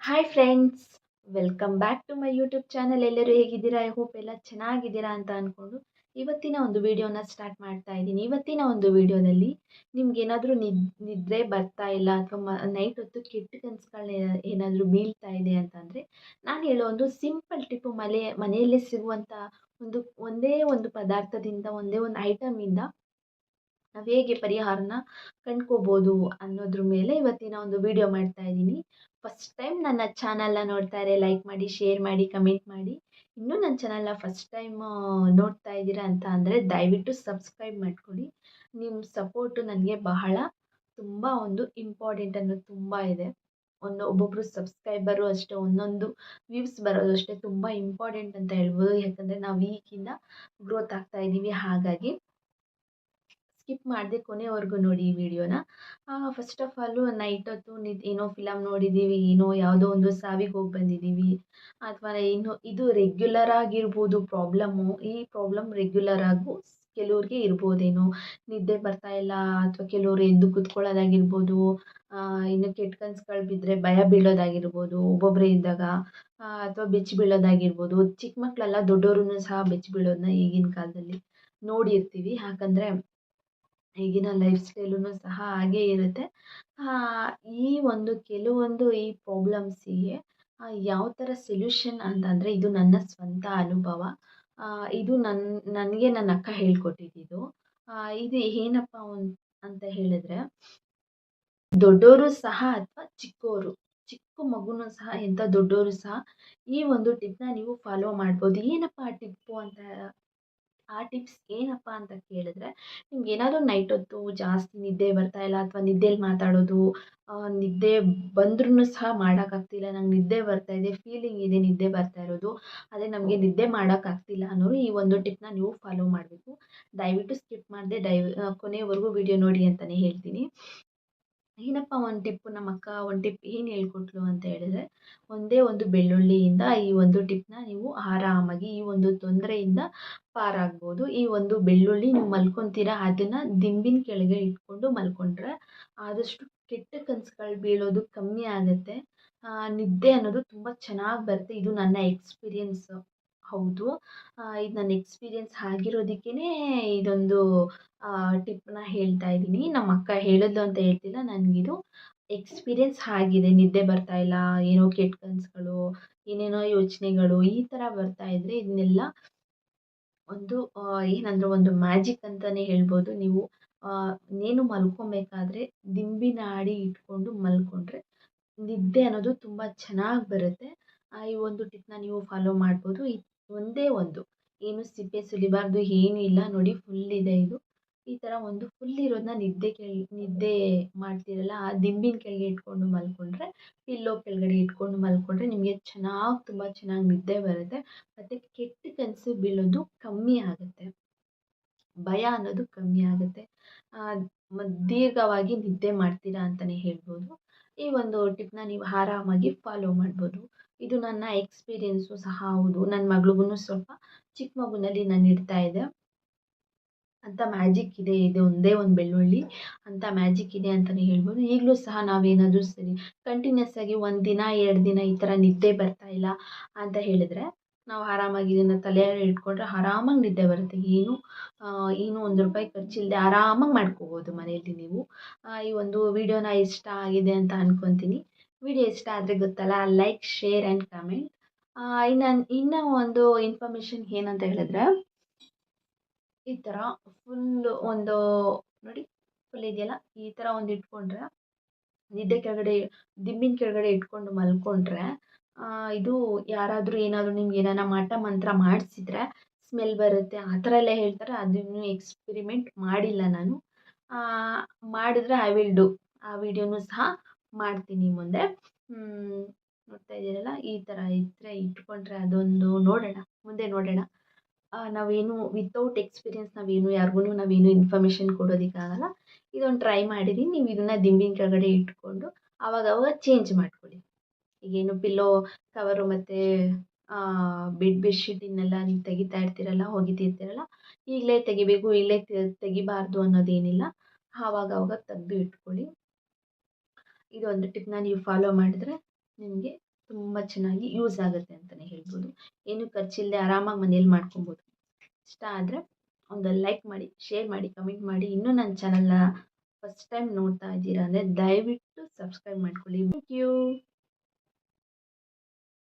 Hi friends, welcome back to my YouTube channel. ಎಲ್ಲರೂ ಹೇಗಿದ್ದೀರಾ? I hope ಎಲ್ಲ ಚೆನ್ನಾಗಿದ್ದೀರಾ ಅಂತ ಅಂದ್ಕೊಂಡು ಇವತ್ತಿನ ಒಂದು ವಿಡಿಯೋನ ಸ್ಟಾರ್ಟ್ ಮಾಡ್ತಾ ಇದ್ದೀನಿ. ಇವತ್ತಿನ ಒಂದು ವಿಡಿಯೋದಲ್ಲಿ ನಿಮ್ಗೇನಾದರೂ ನಿದ್ರೆ ಬರ್ತಾ ಇಲ್ಲ ಅಥವಾ ನೈಟ್ ಹೊತ್ತು ಕೆಟ್ಟ ಕನಸುಗಳು ಏನಾದರೂ ಬೀಳ್ತಾ ಇದೆ ಅಂತಂದರೆ ನಾನು ಹೇಳೋ ಒಂದು ಸಿಂಪಲ್ ಟಿಪ್ಪು, ಮನೆಯಲ್ಲೇ ಸಿಗುವಂಥ ಒಂದೇ ಒಂದು ಪದಾರ್ಥದಿಂದ, ಒಂದೇ ಒಂದು ಐಟಮಿಂದ ನಾವು ಹೇಗೆ ಪರಿಹಾರನ ಕಂಡ್ಕೋಬೋದು ಅನ್ನೋದ್ರ ಮೇಲೆ ಇವತ್ತಿನ ಒಂದು ವಿಡಿಯೋ ಮಾಡ್ತಾ ಇದ್ದೀನಿ. ಫಸ್ಟ್ ಟೈಮ್ ನನ್ನ ಚಾನಲ್ನ ನೋಡ್ತಾ ಇದ್ರೆ ಲೈಕ್ ಮಾಡಿ, ಶೇರ್ ಮಾಡಿ, ಕಮೆಂಟ್ ಮಾಡಿ. ಇನ್ನೂ ನನ್ನ ಚಾನಲ್ನ ಫಸ್ಟ್ ಟೈಮ್ ನೋಡ್ತಾ ಇದ್ದೀರಾ ಅಂತ ಅಂದರೆ ದಯವಿಟ್ಟು ಸಬ್ಸ್ಕ್ರೈಬ್ ಮಾಡ್ಕೊಳ್ಳಿ. ನಿಮ್ಮ ಸಪೋರ್ಟು ನನಗೆ ಬಹಳ ತುಂಬ ಒಂದು ಇಂಪಾರ್ಟೆಂಟ್ ಅನ್ನೋದು ತುಂಬ ಇದೆ. ಒಬ್ಬೊಬ್ಬರು ಸಬ್ಸ್ಕ್ರೈಬರು ಅಷ್ಟೇ, ಒಂದೊಂದು ವ್ಯೂಸ್ ಬರೋದು ಅಷ್ಟೇ ತುಂಬ ಇಂಪಾರ್ಟೆಂಟ್ ಅಂತ ಹೇಳ್ಬೋದು. ಯಾಕಂದರೆ ನಾವು ಈಗಿಂದ ಗ್ರೋತ್ ಆಗ್ತಾ ಇದ್ದೀವಿ. ಹಾಗಾಗಿ ಸ್ಕಿಪ್ ಮಾಡದೆ ಕೊನೆವರೆಗೂ ನೋಡಿ ಈ ವಿಡಿಯೋನ. ಫಸ್ಟ್ ಆಫ್ ಆಲು ನೈಟ್ ಹೊತ್ತು ಏನೋ ಫಿಲಮ್ ನೋಡಿದ್ದೀವಿ, ಏನೋ ಯಾವುದೋ ಒಂದು ಸಾವಿಗೆ ಹೋಗಿ ಬಂದಿದ್ದೀವಿ, ಅಥವಾ ಇದು ರೆಗ್ಯುಲರ್ ಆಗಿರ್ಬೋದು ಪ್ರಾಬ್ಲಮ್ಮು. ಈ ಪ್ರಾಬ್ಲಮ್ ರೆಗ್ಯುಲರ್ ಆಗು ಕೆಲವ್ರಿಗೆ ಇರ್ಬೋದೇನೋ, ನಿದ್ದೆ ಬರ್ತಾ ಇಲ್ಲ, ಅಥವಾ ಕೆಲವರು ಎದ್ದು ಕೂತ್ಕೊಳ್ಳೋದಾಗಿರ್ಬೋದು, ಇನ್ನು ಕೆಟ್ಟ ಕನಸುಗಳು ಬಿದ್ದರೆ ಭಯ ಬೀಳೋದಾಗಿರ್ಬೋದು ಒಬ್ಬೊಬ್ಬರೇ ಇದ್ದಾಗ, ಅಥವಾ ಬೆಚ್ಚಿ ಬೀಳೋದಾಗಿರ್ಬೋದು. ಚಿಕ್ಕ ಮಕ್ಕಳೆಲ್ಲ ದೊಡ್ಡವ್ರೂ ಸಹ ಬೆಚ್ಚಿ ಬೀಳೋದನ್ನ ಈಗಿನ ಕಾಲದಲ್ಲಿ ನೋಡಿರ್ತೀವಿ. ಯಾಕಂದರೆ ಈಗಿನ ಲೈಫ್ ಸ್ಟೈಲೂ ಸಹ ಹಾಗೇ ಇರುತ್ತೆ. ಕೆಲವೊಂದು ಈ ಪ್ರಾಬ್ಲಮ್ಸಿಗೆ ಯಾವ ಥರ ಸೊಲ್ಯೂಷನ್ ಅಂತಂದರೆ, ಇದು ನನ್ನ ಸ್ವಂತ ಅನುಭವ. ಇದು ನನಗೆ ನನ್ನ ಅಕ್ಕ ಹೇಳ್ಕೊಟ್ಟಿದ್ದು. ಇದು ಏನಪ್ಪ ಅಂತ ಹೇಳಿದ್ರೆ, ದೊಡ್ಡವರು ಸಹ ಅಥವಾ ಚಿಕ್ಕ ಮಗುನೂ ಸಹ, ಎಂಥ ದೊಡ್ಡವರು ಸಹ ಈ ಒಂದು ಟಿಪ್ನ ನೀವು ಫಾಲೋ ಮಾಡ್ಬೋದು. ಏನಪ್ಪ ಆ ಟಿಪ್ಸ್ ಏನಪ್ಪ ಅಂತ ಕೇಳಿದ್ರೆ, ನಿಮ್ಗೇನಾದರೂ ನೈಟ್ ಹೊತ್ತು ಜಾಸ್ತಿ ನಿದ್ದೆ ಬರ್ತಾ ಇಲ್ಲ, ಅಥವಾ ನಿದ್ದೆಲಿ ಮಾತಾಡೋದು, ನಿದ್ದೆ ಬಂದ್ರೂ ಸಹ ಮಾಡೋಕ್ಕಾಗ್ತಿಲ್ಲ, ನಂಗೆ ನಿದ್ದೆ ಬರ್ತಾ ಇದೆ, ಫೀಲಿಂಗ್ ಇದೆ ನಿದ್ದೆ ಬರ್ತಾ ಇರೋದು, ಅದೇ ನಮಗೆ ನಿದ್ದೆ ಮಾಡೋಕ್ಕಾಗ್ತಿಲ್ಲ ಅನ್ನೋರು ಈ ಒಂದು ಟಿಪ್ನ ನೀವು ಫಾಲೋ ಮಾಡಬೇಕು. ದಯವಿಟ್ಟು ಸ್ಕಿಪ್ ಮಾಡದೆ ಕೊನೆಯವರೆಗೂ ವಿಡಿಯೋ ನೋಡಿ ಅಂತಲೇ ಹೇಳ್ತೀನಿ. ಏನಪ್ಪ ಒಂದು ಟಿಪ್ಪು, ನಮ್ಮ ಅಕ್ಕ ಒಂದು ಟಿಪ್ ಏನು ಹೇಳ್ಕೊಟ್ಲು ಅಂತ ಹೇಳಿದ್ರೆ, ಒಂದೇ ಒಂದು ಬೆಳ್ಳುಳ್ಳಿಯಿಂದ ಈ ಒಂದು ಟಿಪ್ನ ನೀವು ಆರಾಮಾಗಿ ಈ ಒಂದು ತೊಂದರೆಯಿಂದ ಪಾರಾಗ್ಬೋದು. ಈ ಒಂದು ಬೆಳ್ಳುಳ್ಳಿ ನೀವು ಮಲ್ಕೊತೀರಾ, ಅದನ್ನು ದಿಂಬಿನ ಕೆಳಗೆ ಇಟ್ಕೊಂಡು ಮಲ್ಕೊಂಡ್ರೆ ಆದಷ್ಟು ಕೆಟ್ಟ ಕನಸುಗಳು ಬೀಳೋದು ಕಮ್ಮಿ ಆಗುತ್ತೆ. ನಿದ್ದೆ ಅನ್ನೋದು ತುಂಬ ಚೆನ್ನಾಗಿ ಬರುತ್ತೆ. ಇದು ನನ್ನ ಎಕ್ಸ್ಪೀರಿಯನ್ಸ್. ಹೌದು, ಇದು ನನ್ನ ಎಕ್ಸ್ಪೀರಿಯನ್ಸ್ ಆಗಿರೋದಕ್ಕೇ ಇದೊಂದು ಟಿಪ್ನ ಹೇಳ್ತಾ ಇದ್ದೀನಿ. ನಮ್ಮ ಅಕ್ಕ ಹೇಳಿದ್ಲು ಅಂತ ಹೇಳ್ತಿಲ್ಲ, ನನಗಿದು ಎಕ್ಸ್ಪೀರಿಯನ್ಸ್ ಆಗಿದೆ. ನಿದ್ದೆ ಬರ್ತಾ ಇಲ್ಲ, ಏನೋ ಕೆಟ್ಟ ಕನಸುಗಳು, ಏನೇನೋ ಯೋಚನೆಗಳು ಈ ಥರ ಬರ್ತಾ ಇದ್ದರೆ ಇದನ್ನೆಲ್ಲ ಏನಂದ್ರೆ ಒಂದು ಮ್ಯಾಜಿಕ್ ಅಂತಲೇ ಹೇಳ್ಬೋದು. ನೀವು ಇನ್ನೇನು ಮಲ್ಕೊಬೇಕಾದ್ರೆ ದಿಂಬಿನ ಅಡಿ ಇಟ್ಕೊಂಡು ಮಲ್ಕೊಂಡ್ರೆ ನಿದ್ದೆ ಅನ್ನೋದು ತುಂಬ ಚೆನ್ನಾಗಿ ಬರುತ್ತೆ. ಈ ಒಂದು ಟಿಪ್ನ ನೀವು ಫಾಲೋ ಮಾಡ್ಬೋದು. ಒಂದೇ ಒಂದು, ಏನು ಸಿಪ್ಪೆ ಸುಲಿಬಾರ್ದು, ಏನೂ ಇಲ್ಲ ನೋಡಿ, ಫುಲ್ ಇದೆ ಇದು. ಈ ಥರ ಒಂದು ಫುಲ್ ಇರೋದನ್ನ ನಿದ್ದೆ ಮಾಡ್ತೀರಲ್ಲ, ಆ ದಿಂಬಿನ ಕೆಳಗೆ ಇಟ್ಕೊಂಡು ಮಲ್ಕೊಂಡ್ರೆ, ಪಿಲ್ಲೋ ಕೆಳಗಡೆ ಇಟ್ಕೊಂಡು ಮಲ್ಕೊಂಡ್ರೆ ನಿಮಗೆ ತುಂಬ ಚೆನ್ನಾಗಿ ನಿದ್ದೆ ಬರುತ್ತೆ. ಮತ್ತು ಕೆಟ್ಟ ಕನಸು ಬೀಳೋದು ಕಮ್ಮಿ ಆಗುತ್ತೆ, ಭಯ ಅನ್ನೋದು ಕಮ್ಮಿ ಆಗುತ್ತೆ. ದೀರ್ಘವಾಗಿ ನಿದ್ದೆ ಮಾಡ್ತೀರಾ ಅಂತಲೇ ಹೇಳ್ಬೋದು. ಈ ಒಂದು ಟಿಪ್ನ ನೀವು ಆರಾಮಾಗಿ ಫಾಲೋ ಮಾಡ್ಬೋದು. ಇದು ನನ್ನ ಎಕ್ಸ್ಪೀರಿಯೆನ್ಸು ಸಹ ಹೌದು. ನನ್ನ ಮಗಳಿಗೂ ಸ್ವಲ್ಪ ಚಿಕ್ಕ ಮಗುನಲ್ಲಿ ನಾನು ಇಡ್ತಾ ಇದ್ದೆ. ಅಂಥ ಮ್ಯಾಜಿಕ್ ಇದೆ, ಇದು ಒಂದೇ ಒಂದು ಬೆಳ್ಳುಳ್ಳಿ ಅಂಥ ಮ್ಯಾಜಿಕ್ ಇದೆ ಅಂತಲೇ ಹೇಳ್ಬೋದು. ಈಗಲೂ ಸಹ ನಾವೇನಾದರೂ ಸರಿ ಕಂಟಿನ್ಯೂಸ್ ಆಗಿ 1 ದಿನ 2 ದಿನ ಈ ಥರ ನಿದ್ದೆ ಬರ್ತಾ ಇಲ್ಲ ಅಂತ ಹೇಳಿದ್ರೆ, ನಾವು ಆರಾಮಾಗಿ ಇದನ್ನು ತಲೆಯಲ್ಲಿ ಇಟ್ಕೊಂಡ್ರೆ ಆರಾಮಾಗಿ ನಿದ್ದೆ ಬರುತ್ತೆ. ಏನು ₹1 ಖರ್ಚಿಲ್ಲದೆ ಆರಾಮಾಗಿ ಮಾಡ್ಕೋಬೋದು ಮನೆಯಲ್ಲಿ ನೀವು. ಈ ಒಂದು ವಿಡಿಯೋನ ಇಷ್ಟ ಆಗಿದೆ ಅಂತ ಅಂದ್ಕೊತೀನಿ. ವಿಡಿಯೋ ಇಷ್ಟ ಆದರೆ ಗೊತ್ತಲ್ಲ, ಲೈಕ್, ಶೇರ್ ಆ್ಯಂಡ್ ಕಮೆಂಟ್. ಇನ್ನೂ ಒಂದು ಇನ್ಫಾರ್ಮೇಷನ್ ಏನಂತ ಹೇಳಿದ್ರೆ, ಈ ಥರ ಫುಲ್ಲು ನೋಡಿ, ಫುಲ್ ಇದೆಯಲ್ಲ, ಈ ಥರ ಒಂದು ಇಟ್ಕೊಂಡ್ರೆ, ದಿಂಬಿನ ಕೆಳಗಡೆ ಇಟ್ಕೊಂಡು ಮಲ್ಕೊಂಡ್ರೆ, ಇದು ಯಾರಾದರೂ ಏನಾದರೂ ನಿಮ್ಗೆ ಏನಾರ ಮಾಟ ಮಂತ್ರ ಮಾಡಿಸಿದ್ರೆ ಸ್ಮೆಲ್ ಬರುತ್ತೆ ಆ ಥರ ಎಲ್ಲ ಹೇಳ್ತಾರೆ. ಅದನ್ನು ಎಕ್ಸ್ಪೆರಿಮೆಂಟ್ ಮಾಡಿಲ್ಲ ನಾನು. ಮಾಡಿದರೆ ಐ ವಿಲ್ ಡೂ. ಆ ವಿಡಿಯೋನೂ ಸಹ ಮಾಡ್ತೀನಿ ಮುಂದೆ. ನೋಡ್ತಾ ಇದ್ದೀರಲ್ಲ, ಈ ಥರ ಇದ್ದರೆ ಇಟ್ಕೊಂಡ್ರೆ ಅದೊಂದು ಮುಂದೆ ನೋಡೋಣ. ನಾವೇನು ವಿತೌಟ್ ಎಕ್ಸ್ಪೀರಿಯನ್ಸ್ ಯಾರಿಗೂ ಇನ್ಫಾರ್ಮೇಷನ್ ಕೊಡೋದಕ್ಕಾಗಲ್ಲ. ಇದೊಂದು ಟ್ರೈ ಮಾಡಿದ್ದೀನಿ. ನೀವು ಇದನ್ನು ದಿಂಬಿನ ಕೆಳಗಡೆ ಇಟ್ಕೊಂಡು ಆವಾಗವಾಗ ಚೇಂಜ್ ಮಾಡ್ಕೊಳ್ಳಿ. ಈಗೇನು ಪಿಲ್ಲೋ ಕವರು ಮತ್ತು ಬೆಡ್ಶೀಟನ್ನೆಲ್ಲ ನೀವು ತೆಗಿತಾ ಇರ್ತೀರಲ್ಲ, ಒಗಿತಿರ್ತೀರಲ್ಲ, ಈಗಲೇ ತೆಗಿಬೇಕು, ಈಗಲೇ ತೆಗಿಬಾರ್ದು ಅನ್ನೋದೇನಿಲ್ಲ. ಆವಾಗವಾಗ ತೆಗೆದು ಇಟ್ಕೊಳ್ಳಿ. ಇದೊಂದು ಟಿಪ್ನ ನೀವು ಫಾಲೋ ಮಾಡಿದ್ರೆ ನಿಮಗೆ ತುಂಬ ಚೆನ್ನಾಗಿ ಯೂಸ್ ಆಗುತ್ತೆ ಅಂತಲೇ ಹೇಳ್ಬೋದು. ಏನು ಖರ್ಚಿಲ್ಲದೆ ಆರಾಮಾಗಿ ಮನೇಲಿ ಮಾಡ್ಕೊಬೋದು. ಇಷ್ಟ ಆದರೆ ಒಂದು ಲೈಕ್ ಮಾಡಿ, ಶೇರ್ ಮಾಡಿ, ಕಮೆಂಟ್ ಮಾಡಿ. ಇನ್ನೂ ನನ್ನ ಚಾನಲ್ನ ಫಸ್ಟ್ ಟೈಮ್ ನೋಡ್ತಾ ಇದ್ದೀರಾ ಅಂದರೆ ದಯವಿಟ್ಟು ಸಬ್ಸ್ಕ್ರೈಬ್ ಮಾಡ್ಕೊಳ್ಳಿ. Thank you.